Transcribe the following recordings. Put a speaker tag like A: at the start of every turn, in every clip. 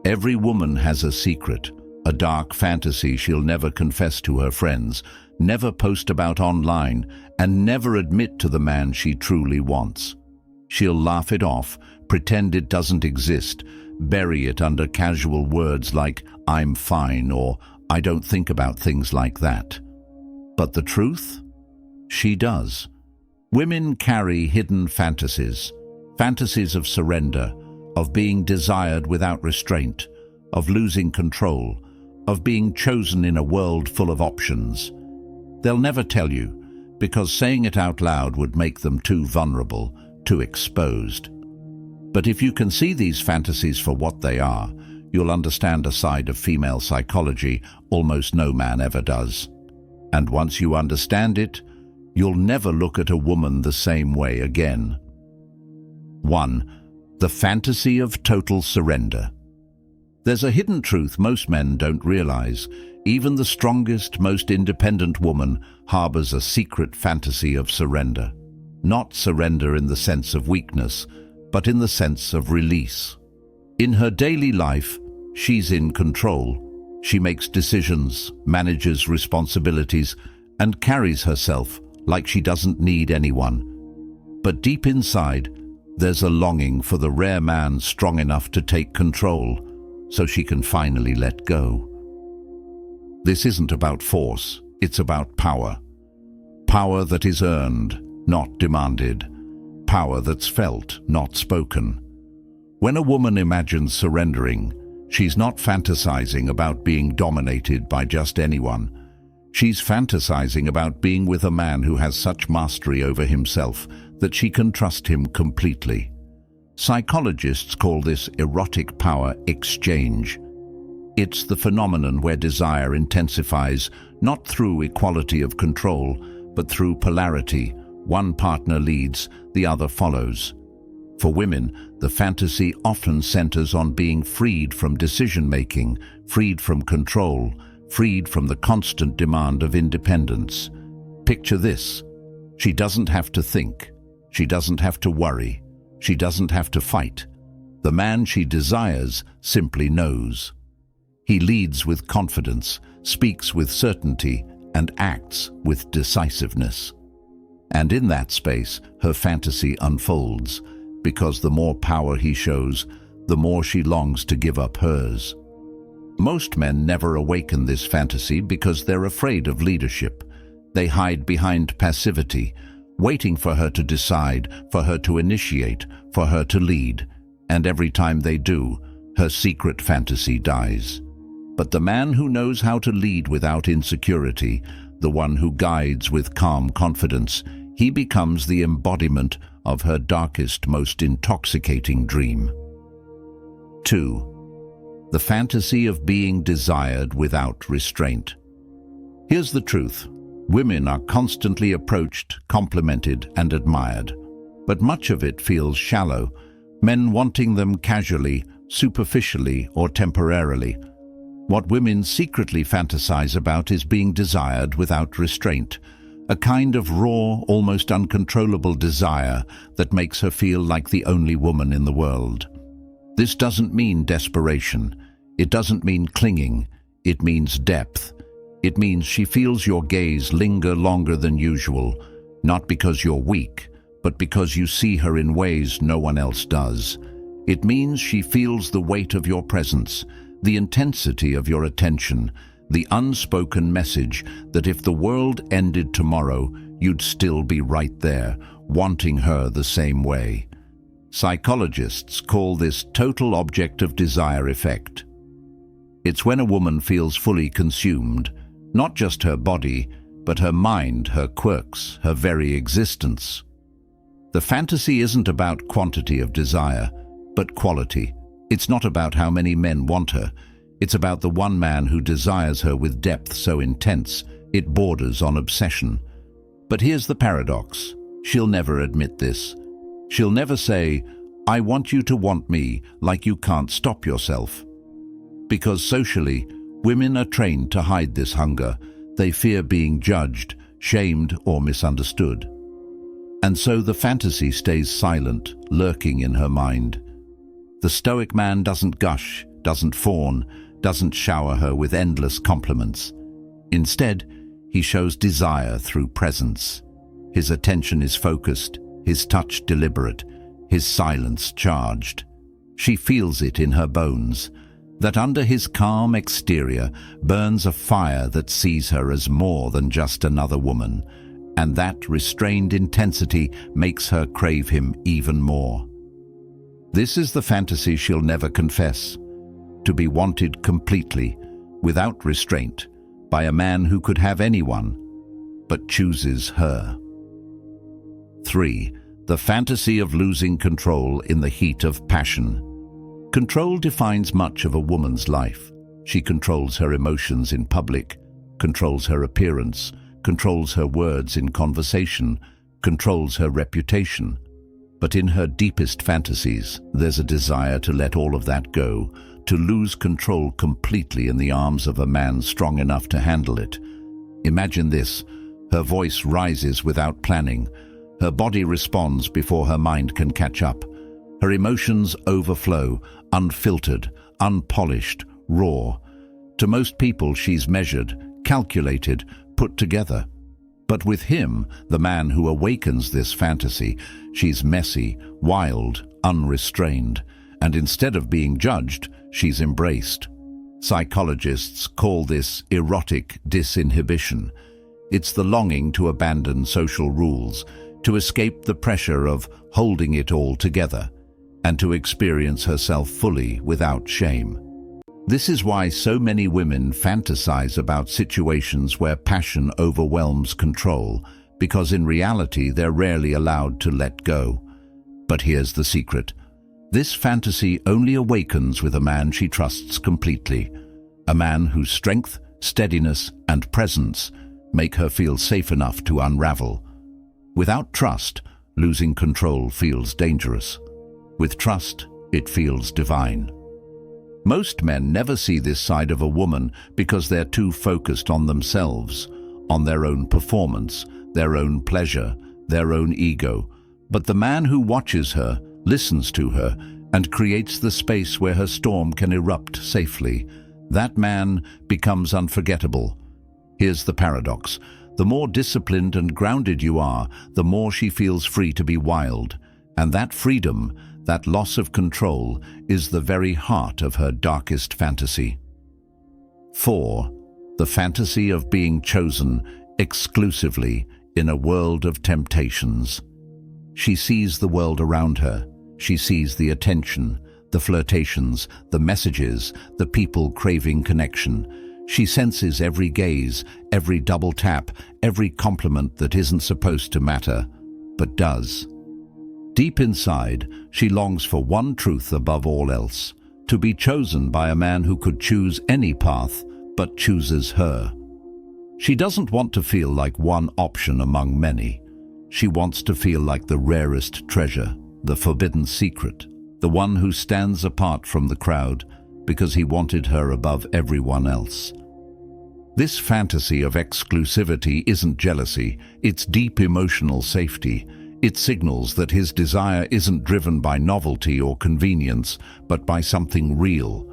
A: Every woman has a secret, a dark fantasy she'll never confess to her friends, never post about online, and never admit to the man she truly wants. She'll laugh it off, pretend it doesn't exist, bury it under casual words like, "I'm fine," or "I don't think about things like that." But the truth? She does. Women carry hidden fantasies, fantasies of surrender, of being desired without restraint, of losing control, of being chosen in a world full of options. They'll never tell you, because saying it out loud would make them too vulnerable, too exposed. But if you can see these fantasies for what they are, you'll understand a side of female psychology almost no man ever does. And once you understand it, you'll never look at a woman the same way again. 1. The fantasy of total surrender. There's a hidden truth most men don't realize. Even the strongest, most independent woman harbors a secret fantasy of surrender. Not surrender in the sense of weakness, but in the sense of release. In her daily life, she's in control. She makes decisions, manages responsibilities, and carries herself like she doesn't need anyone. But deep inside, there's a longing for the rare man strong enough to take control, so she can finally let go. This isn't about force, it's about power. Power that is earned, not demanded. Power that's felt, not spoken. When a woman imagines surrendering, she's not fantasizing about being dominated by just anyone. She's fantasizing about being with a man who has such mastery over himself that she can trust him completely. Psychologists call this erotic power exchange. It's the phenomenon where desire intensifies not through equality of control, but through polarity. One partner leads, the other follows. For women, the fantasy often centers on being freed from decision-making, freed from control, freed from the constant demand of independence. Picture this. She doesn't have to think. She doesn't have to worry. She doesn't have to fight. The man she desires simply knows. He leads with confidence, speaks with certainty, and acts with decisiveness. And in that space, her fantasy unfolds, because the more power he shows, the more she longs to give up hers. Most men never awaken this fantasy because they're afraid of leadership. They hide behind passivity, waiting for her to decide, for her to initiate, for her to lead. And every time they do, her secret fantasy dies. But the man who knows how to lead without insecurity, the one who guides with calm confidence, he becomes the embodiment of her darkest, most intoxicating dream. 2. The fantasy of being desired without restraint. Here's the truth. Women are constantly approached, complimented, and admired. But much of it feels shallow, men wanting them casually, superficially, or temporarily. What women secretly fantasize about is being desired without restraint, a kind of raw, almost uncontrollable desire that makes her feel like the only woman in the world. This doesn't mean desperation. It doesn't mean clinging. It means depth. It means she feels your gaze linger longer than usual, not because you're weak, but because you see her in ways no one else does. It means she feels the weight of your presence, the intensity of your attention, the unspoken message that if the world ended tomorrow, you'd still be right there, wanting her the same way. Psychologists call this total object of desire effect. It's when a woman feels fully consumed, not just her body, but her mind, her quirks, her very existence. The fantasy isn't about quantity of desire, but quality. It's not about how many men want her. It's about the one man who desires her with depth so intense, it borders on obsession. But here's the paradox. She'll never admit this. She'll never say, "I want you to want me," like you can't stop yourself. Because socially, women are trained to hide this hunger. They fear being judged, shamed, or misunderstood. And so the fantasy stays silent, lurking in her mind. The Stoic man doesn't gush. doesn't fawn, doesn't shower her with endless compliments. Instead, he shows desire through presence. His attention is focused, his touch deliberate, his silence charged. She feels it in her bones, that under his calm exterior burns a fire that sees her as more than just another woman, and that restrained intensity makes her crave him even more. This is the fantasy she'll never confess: to be wanted completely, without restraint, by a man who could have anyone, but chooses her. 3. The fantasy of losing control in the heat of passion. Control defines much of a woman's life. She controls her emotions in public, controls her appearance, controls her words in conversation, controls her reputation. But in her deepest fantasies, there's a desire to let all of that go, to lose control completely in the arms of a man strong enough to handle it. Imagine this: her voice rises without planning. Her body responds before her mind can catch up. Her emotions overflow, unfiltered, unpolished, raw. To most people, she's measured, calculated, put together. But with him, the man who awakens this fantasy, she's messy, wild, unrestrained, and instead of being judged, she's embraced. Psychologists call this erotic disinhibition. It's the longing to abandon social rules, to escape the pressure of holding it all together, and to experience herself fully without shame. This is why so many women fantasize about situations where passion overwhelms control, because in reality they're rarely allowed to let go. But here's the secret: this fantasy only awakens with a man she trusts completely, a man whose strength, steadiness, and presence make her feel safe enough to unravel. Without trust, losing control feels dangerous. With trust, it feels divine. Most men never see this side of a woman because they're too focused on themselves, on their own performance, their own pleasure, their own ego. But the man who watches her, listens to her, and creates the space where her storm can erupt safely, that man becomes unforgettable. Here's the paradox: the more disciplined and grounded you are, the more she feels free to be wild. And that freedom, that loss of control, is the very heart of her darkest fantasy. 4. The fantasy of being chosen exclusively in a world of temptations. She sees the world around her. She sees the attention, the flirtations, the messages, the people craving connection. She senses every gaze, every double tap, every compliment that isn't supposed to matter, but does. Deep inside, she longs for one truth above all else: to be chosen by a man who could choose any path, but chooses her. She doesn't want to feel like one option among many. She wants to feel like the rarest treasure, the forbidden secret, the one who stands apart from the crowd because he wanted her above everyone else. This fantasy of exclusivity isn't jealousy, it's deep emotional safety. It signals that his desire isn't driven by novelty or convenience, but by something real.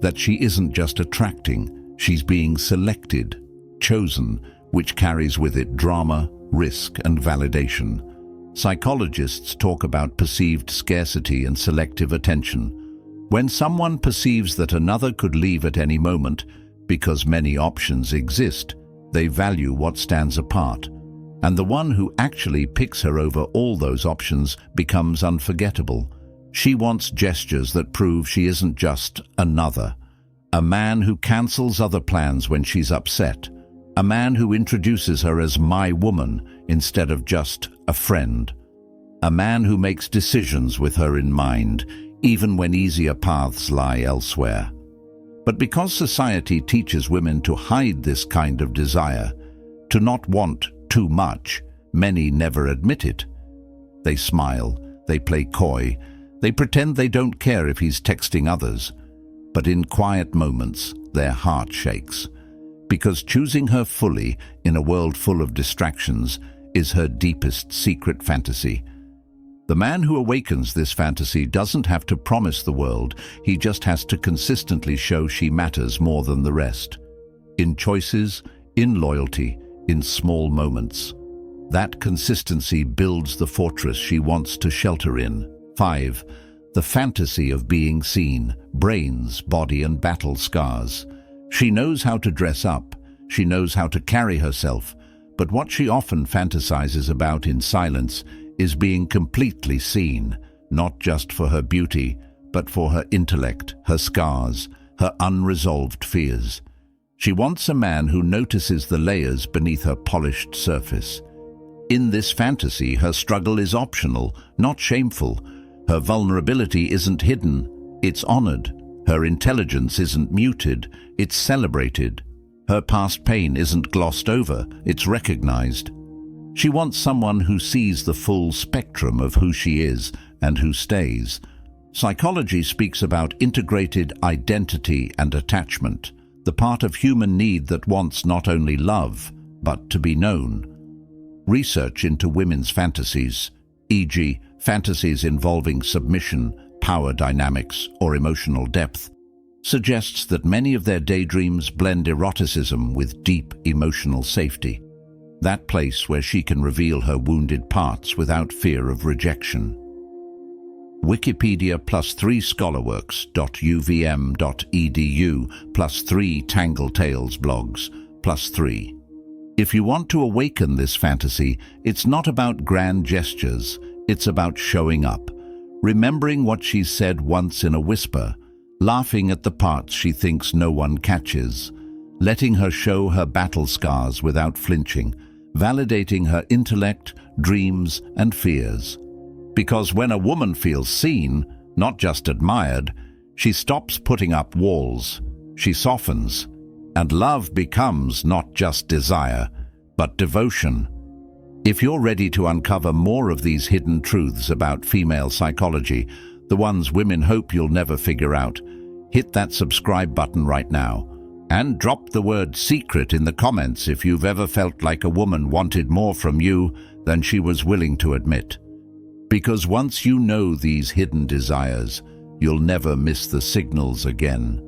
A: That she isn't just attracting, she's being selected, chosen, which carries with it drama, risk, and validation. Psychologists talk about perceived scarcity and selective attention. When someone perceives that another could leave at any moment, because many options exist, they value what stands apart. And the one who actually picks her over all those options becomes unforgettable. She wants gestures that prove she isn't just another. A man who cancels other plans when she's upset. A man who introduces her as my woman instead of just a friend. A man who makes decisions with her in mind, even when easier paths lie elsewhere. But because society teaches women to hide this kind of desire, to not want too much, many never admit it. They smile, they play coy, they pretend they don't care if he's texting others. But in quiet moments, their heart shakes, because choosing her fully in a world full of distractions is her deepest secret fantasy. The man who awakens this fantasy doesn't have to promise the world, he just has to consistently show she matters more than the rest. In choices, in loyalty, in small moments. That consistency builds the fortress she wants to shelter in. 5. The fantasy of being seen, brains, body and battle scars. She knows how to dress up, she knows how to carry herself, but what she often fantasizes about in silence is being completely seen, not just for her beauty, but for her intellect, her scars, her unresolved fears. She wants a man who notices the layers beneath her polished surface. In this fantasy, her struggle is optional, not shameful. Her vulnerability isn't hidden, it's honored. Her intelligence isn't muted, it's celebrated. Her past pain isn't glossed over, it's recognized. She wants someone who sees the full spectrum of who she is and who stays. Psychology speaks about integrated identity and attachment, the part of human need that wants not only love, but to be known. Research into women's fantasies, e.g., fantasies involving submission, power dynamics, or emotional depth, suggests that many of their daydreams blend eroticism with deep emotional safety. That place where she can reveal her wounded parts without fear of rejection. Wikipedia +3 scholarworks.uvm.edu +3 Tangle Tales blogs +3. If you want to awaken this fantasy, it's not about grand gestures, it's about showing up, remembering what she said once in a whisper, laughing at the parts she thinks no one catches, letting her show her battle scars without flinching, validating her intellect, dreams, and fears. Because when a woman feels seen, not just admired, she stops putting up walls, she softens, and love becomes not just desire, but devotion. If you're ready to uncover more of these hidden truths about female psychology, the ones women hope you'll never figure out, hit that subscribe button right now. And drop the word secret in the comments if you've ever felt like a woman wanted more from you than she was willing to admit. Because once you know these hidden desires, you'll never miss the signals again.